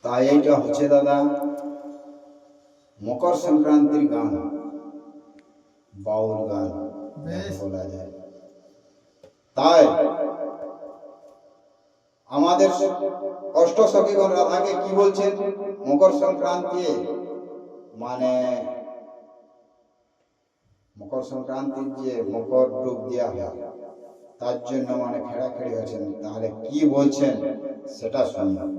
তাই এইটা হচ্ছে দাদা মকর সংক্রান্তির গান, বাউল গান বলা যায়। তাই আমাদের অষ্টসখীগণ রাধাকে কি বলছেন? মকর সংক্রান্তি মানে মকর সংক্রান্তির যে মকর ডুব দেওয়া হয় তার জন্য মানে খেড়াখেড়ি হয়েছেন। তাহলে কি বলছেন সেটা শুনুন।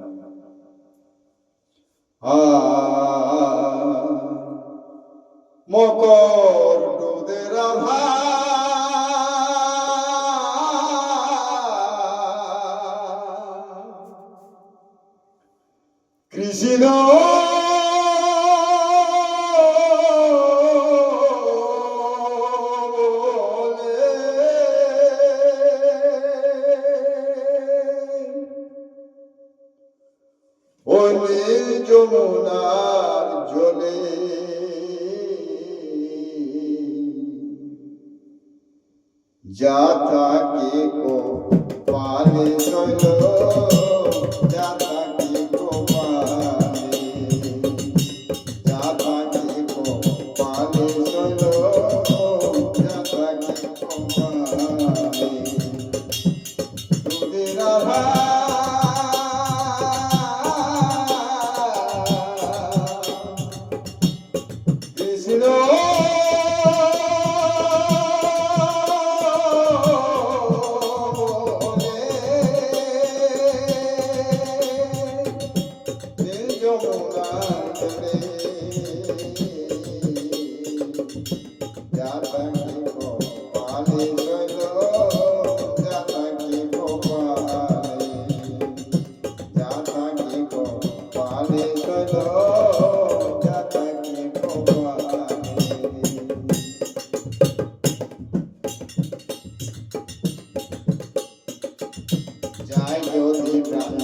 মকর ডুবে রাধা কৃষ্ণ যমুনার জলে যা থাকে কো পালে চল, যা থাকে কো পালে, যা থাকে কো পালে চল, যা থাকে কো পালে। দুধে রাধা কৃষ্ণ যায় যদি প্রাণ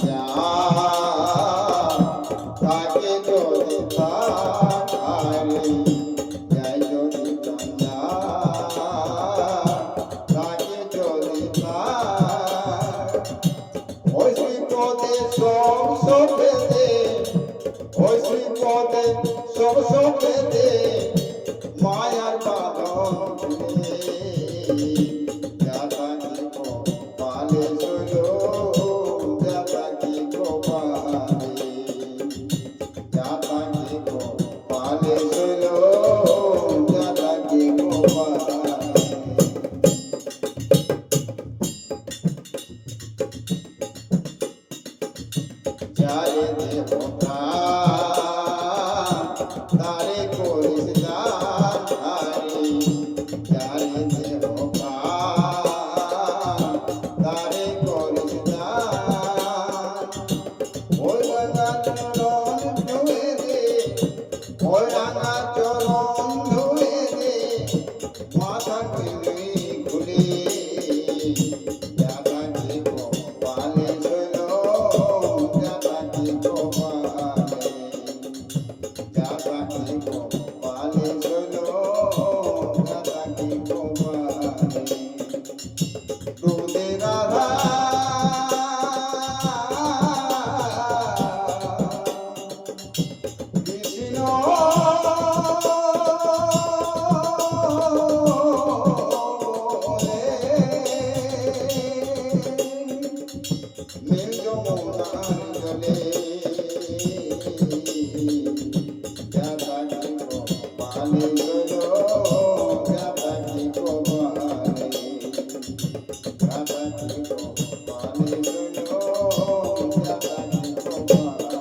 থাকে যদি তারে, যায় যদি প্রাণ থাকে যদি ওই শ্রীপদে সব সপেতে, ওই শ্রীপদে সব সপেতে মায়ার বাঁধন যা থাকে কো পালে চল, যা থাকে কো পালে, যা থাকে কো পালে চল, যা থাকে কো পালে। যারে দেবতা তারে করিস দান হারি, যারে দেবতা তারে করিস দান। ওই রাঙা চরণ ধুয়ে দে, ওই রাঙা চরণ ধুয়ে দে, মাথা খুলি খুলি যা থাকে কো পালে চল, যা থাকে কো পালে, যা থাকে কো পালে চল, যা থাকে কো পালে। দুধে রাধা কৃষ্ণ নীল যমুনার জলে যা থাকে কো পালে চল, যা থাকে কো পালে, যা থাকে কো পালে চল, যা থাকে কো পালে।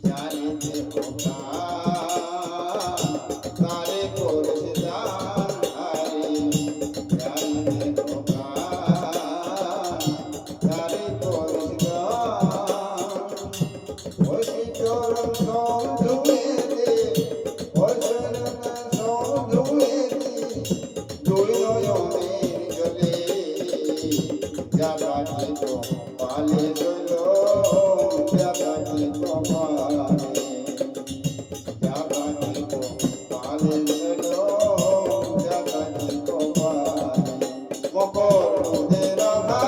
যারে দেবতা তারে করিস দান হারি, যারে দেবতা তারে করিস দান। ওই চরণ সব ধুয়ে দে, ওই চরণ সব ধুয়ে দে, দুই নয়নের জলে যা থাকে কো পালে চল, যা থাকে কো পালে, যা থাকে কো পালে চল, যা থাকে কো পালে। মকর ডুবে রাধা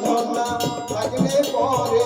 ধন না থাকলে পরে